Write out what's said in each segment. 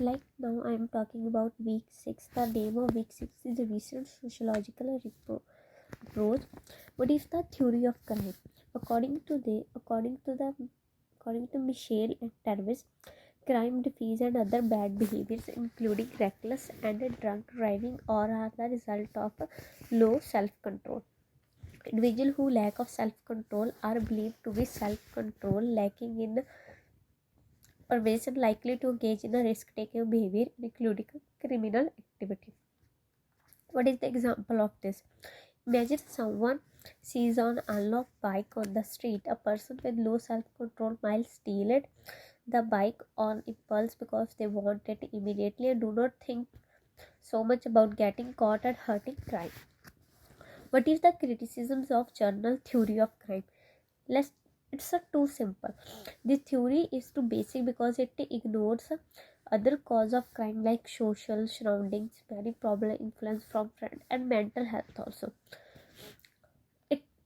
Like now I am talking about week 6. The name of week 6 is a recent sociological approach. What is the theory of crime? According to Michelle and Tervis, crime, defeats, and other bad behaviors, including reckless and drunk driving, are the result of low self-control. Individuals who lack of self-control are believed to be self-control lacking in pervasive, likely to engage in a risk-taking behavior, including criminal activity. What is the example of this? Imagine someone sees an unlocked bike on the street. A person with low self-control might steal it, the bike on impulse because they want it immediately and do not think so much about getting caught and hurting crime. What is the criticisms of journal theory of crime? It's too simple. The theory is too basic because it ignores other cause of crime like social surroundings, many problem, influence from friend, and mental health also.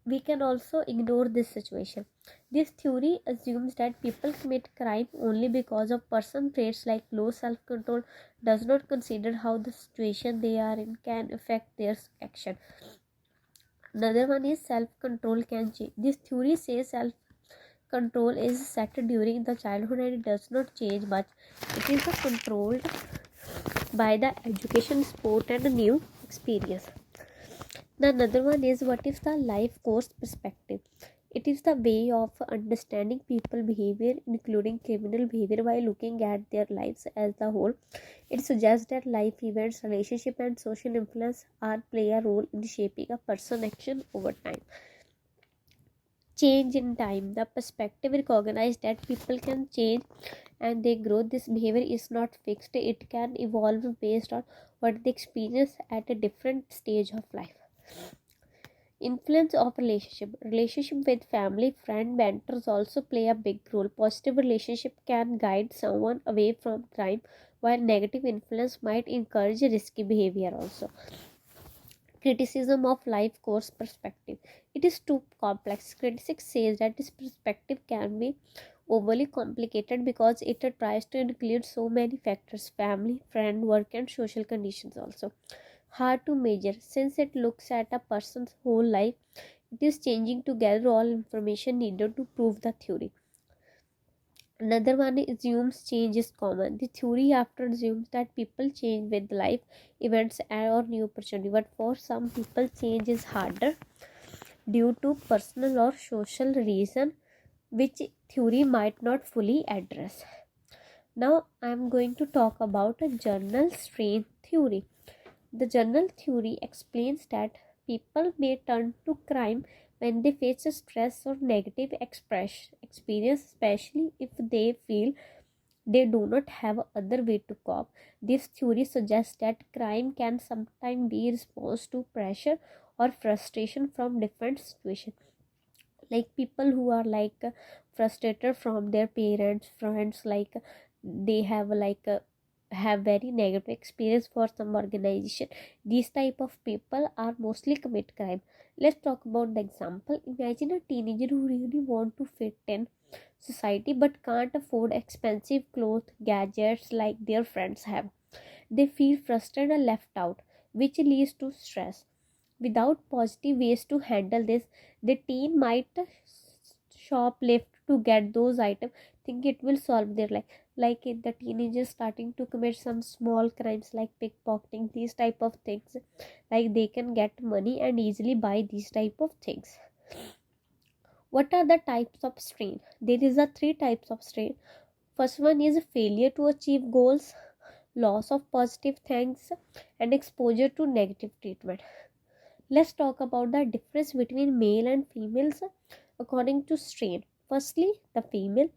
We can also ignore this situation. This theory assumes that people commit crime only because of personal traits like low self-control, does not consider how the situation they are in can affect their action. Another one is self-control can change. This theory says self-control is set during the childhood and it does not change much. It is controlled by the education, sport, and new experience. The another one is what is the life course perspective. It is the way of understanding people behavior, including criminal behavior, by looking at their lives as a whole. It suggests that life events, relationship, and social influence play a role in shaping a person's action over time. Change in time. The perspective recognizes that people can change and they grow. This behavior is not fixed. It can evolve based on what they experience at a different stage of life. Influence of relationship with family, friend, mentors also play a big role. Positive relationship can guide someone away from crime, while negative influence might encourage risky behavior also. Criticism of life course perspective. It is too complex. Critics say that this perspective can be overly complicated because it tries to include so many factors: family, friend, work, and social conditions also. Hard to measure since it looks at a person's whole life. It is changing to gather all information needed to prove the theory. Another one assumes change is common. The theory after assumes that people change with life events or new opportunity, but for some people change is harder due to personal or social reason, which theory might not fully address. Now I am going to talk about a general strain theory. The general theory explains that people may turn to crime when they face a stress or negative experience, especially if they feel they do not have other way to cope. This theory suggests that crime can sometimes be response to pressure or frustration from different situations. Like people who are frustrated from their parents, friends, they have very negative experience for some organization. These type of people are mostly commit crime. Let's talk about the example. Imagine a teenager who really want to fit in society but can't afford expensive clothes, gadgets like their friends have. They feel frustrated and left out, which leads to stress. Without positive ways to handle this, the teen might shoplift to get those items, think it will solve their life. Like if the teenagers starting to commit some small crimes like pickpocketing, these type of things, like they can get money and easily buy these type of things. What are the types of strain? There is a 3 types of strain. First one is failure to achieve goals, loss of positive things, and exposure to negative treatment. Let's talk about the difference between male and females according to strain. Firstly, the female.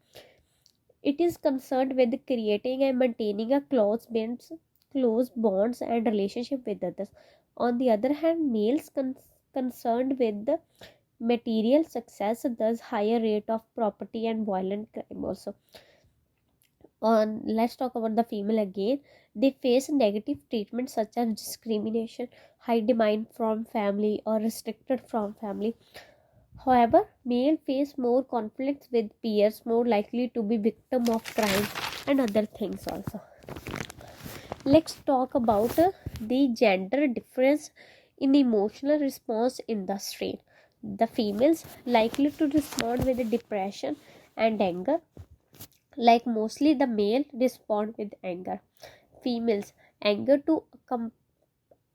It is concerned with creating and maintaining a close bonds and relationship with others. On the other hand, males concerned with the material success, thus higher rate of property and violent crime also. Let's talk about the female again. They face negative treatment such as discrimination, high demand from family, or restricted from family. However, male face more conflicts with peers, more likely to be victim of crime and other things also. Let's talk about the gender difference in emotional response in the strain. The females likely to respond with depression and anger, like mostly the male respond with anger. Females anger to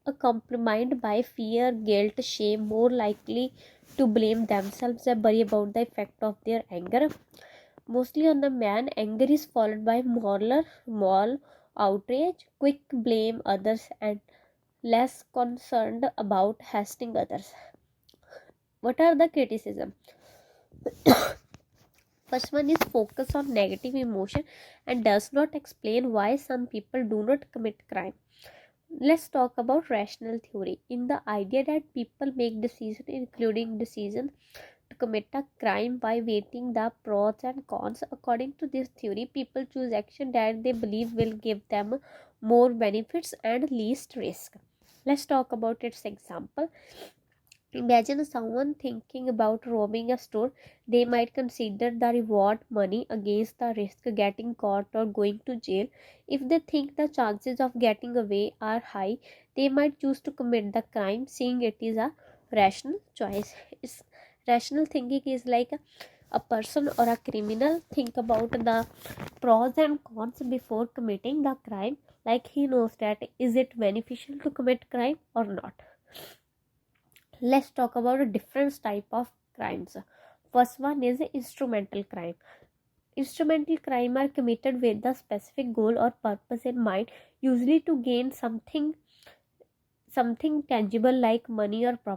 accompanied by fear, guilt, shame, more likely to blame themselves and worry about the effect of their anger. Mostly on the man, anger is followed by moral outrage, quick blame others, and less concerned about hurting others. What are the criticism? First one is focus on negative emotion and does not explain why some people do not commit crime. Let's talk about rational theory. In the idea that people make decisions, including decision to commit a crime by weighting the pros and cons. According to this theory, people choose action that they believe will give them more benefits and least risk. Let's talk about its example. Imagine someone thinking about robbing a store. They might consider the reward money against the risk getting caught or going to jail. If they think the chances of getting away are high, they might choose to commit the crime, seeing it is a rational choice. It's, rational thinking is like a person or a criminal think about the pros and cons before committing the crime, like he knows that is it beneficial to commit crime or not. Let's talk about a different type of crimes. First one is instrumental crime. Instrumental crime are committed with the specific goal or purpose in mind, usually to gain something tangible like money or property.